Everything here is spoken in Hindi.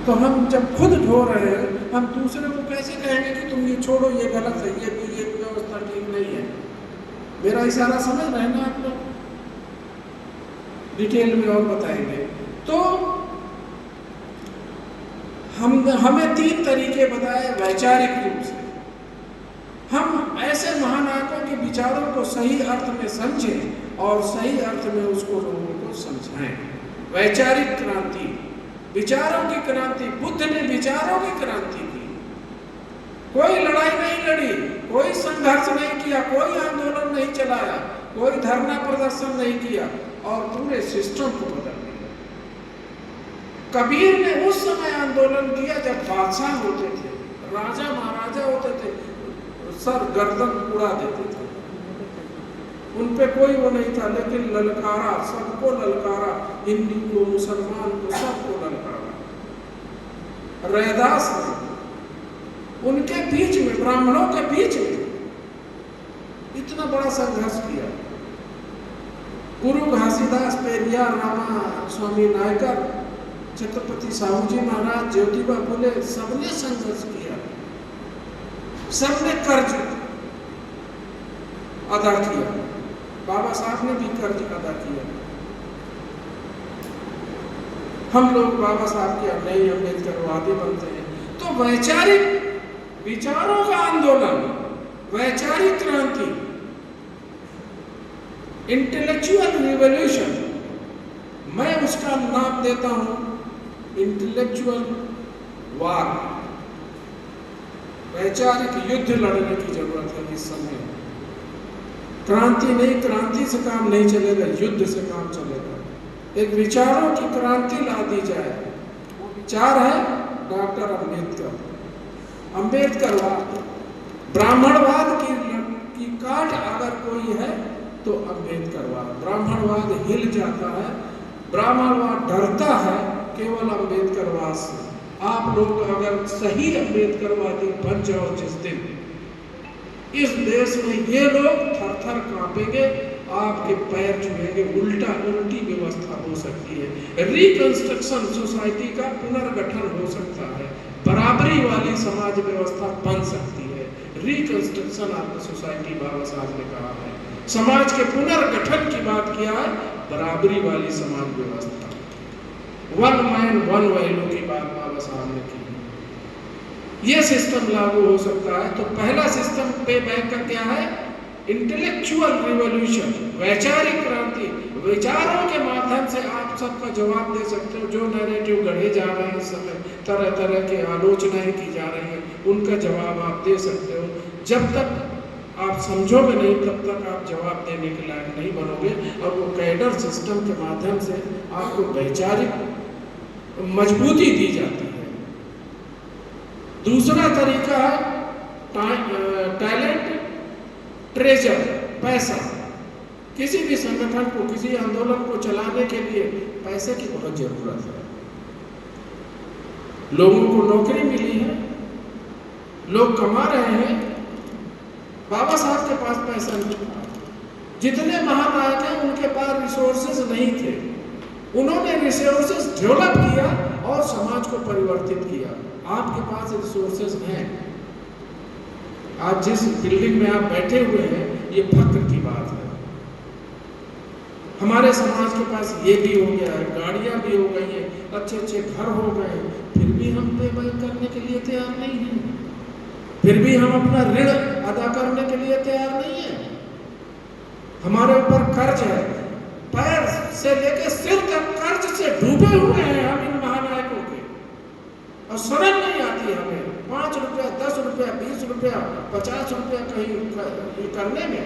तो हम जब खुद ढो रहे हैं, हम दूसरे को कैसे कहेंगे कि तुम ये छोड़ो, ये गलत है, ये व्यवस्था ठीक नहीं है। मेरा इशारा समझ रहे हैं ना आप लोग? डिटेल में और बताएंगे। तो हमें 3 तरीके बताए वैचारिक रूप से। हम ऐसे महानायकों के विचारों को सही अर्थ में समझें और सही अर्थ में उसको लोगों को समझाएं। वैचारिक क्रांति, विचारों की क्रांति। बुद्ध ने विचारों की क्रांति की। कोई लड़ाई नहीं लड़ी, कोई संघर्ष नहीं किया, कोई आंदोलन नहीं चलाया, कोई धरना प्रदर्शन नहीं किया और पूरे सिस्टम को बदल दिया। कबीर ने उस समय आंदोलन किया जब बादशाह होते थे, राजा महाराजा होते थे, सर गर्दन उड़ा देते थे, उन पे कोई वो नहीं था, लेकिन ललकारा, सबको ललकारा, हिंदू को, मुसलमान को, सबको ललकारा। रैदास ने उनके बीच में, ब्राह्मणों के बीच में इतना बड़ा संघर्ष किया। गुरु घासीदास, पेरियार, रामा स्वामी नायकर, छत्रपति साहू जी महाराज, ज्योतिबा फुले, सबने संघर्ष किया, सबने कर्ज अदा किया। बाबा साहब ने भी कर्ज अदा किया। हम लोग बाबा साहब के नए अम्बेडकरवादी बनते हैं। तो वैचारिक विचारों का आंदोलन, वैचारिक क्रांति, इंटेलेक्चुअल रिवॉल्यूशन, मैं उसका नाम देता हूं इंटेलेक्चुअल वार। वैचारिक युद्ध लड़ने की जरूरत है इस समय। क्रांति नहीं, क्रांति से काम नहीं चलेगा, युद्ध से काम चलेगा। एक विचारों की क्रांति ला दी जाए। वो विचार है डॉक्टर अम्बेडकर, अम्बेडकरवाद, ब्राह्मणवाद की काट अगर कोई है तो अम्बेडकरवाद। ब्राह्मणवाद हिल जाता है, ब्राह्मणवाद डरता है केवल अम्बेडकरवाद से। आप लोग अगर सही अम्बेडकरवादी बन जाओ जिस दिन, इस देश में ये लोग थर थर कांपेंगे, आपके पैर छुएंगे, उल्टी व्यवस्था हो सकती है। रिकंस्ट्रक्शन सोसाइटी का पुनर्गठन हो सकता है, बराबरी वाली समाज व्यवस्था बन सकती है। रिकंस्ट्रक्शन ऑफ द सोसाइटी बाबा साहब ने कहा है। समाज के पुनर्गठन की बात किया है, बराबरी वाली समाज व्यवस्था, वन मैन वन वैल्यू की बात बाबा साहब ने की। ये सिस्टम लागू हो सकता है। तो पहला सिस्टम पे बैंक का क्या है? इंटेलेक्चुअल रिवॉल्यूशन, वैचारिक क्रांति। विचारों के माध्यम से आप सबका जवाब दे सकते हो। जो नैरेटिव गढ़े जा रहे हैं इस समय, तरह तरह के आलोचनाएं की जा रही हैं, उनका जवाब आप दे सकते हो। जब तक आप समझोगे नहीं, तब तक आप जवाब देने के लायक नहीं बनोगे। और वो कैडर सिस्टम के माध्यम से आपको वैचारिक मजबूती दी जाती है। दूसरा तरीका है टैलेंट, ट्रेजर, पैसा। किसी भी संगठन को, किसी आंदोलन को चलाने के लिए पैसे की बहुत जरूरत है। लोगों को नौकरी मिली है, लोग कमा रहे हैं। बाबा साहब के पास पैसा नहीं था। जितने महानायक हैं उनके पास रिसोर्सेज नहीं थे। उन्होंने रिसोर्सेज डेवलप किया और समाज को परिवर्तित किया। आपके पास रिसोर्सेज हैं। आज जिस बिल्डिंग में आप बैठे हुए हैं, ये फक्र की बात है। हमारे समाज के पास ये भी हो गया है, गाड़ियां भी हो गई हैं, अच्छे अच्छे घर हो गए, फिर भी हम पे करने के लिए तैयार नहीं हैं। फिर भी हम अपना ऋण अदा करने के लिए तैयार नहीं है। हमारे ऊपर कर्ज है, पैर से लेकर सिर तक कर्ज से डूबे हुए हैं हम इन महानायकों के। और शर्म नहीं आती हमें 5 रुपया, 10 रुपया, 20 रुपया, 50 रुपया कहीं करने में।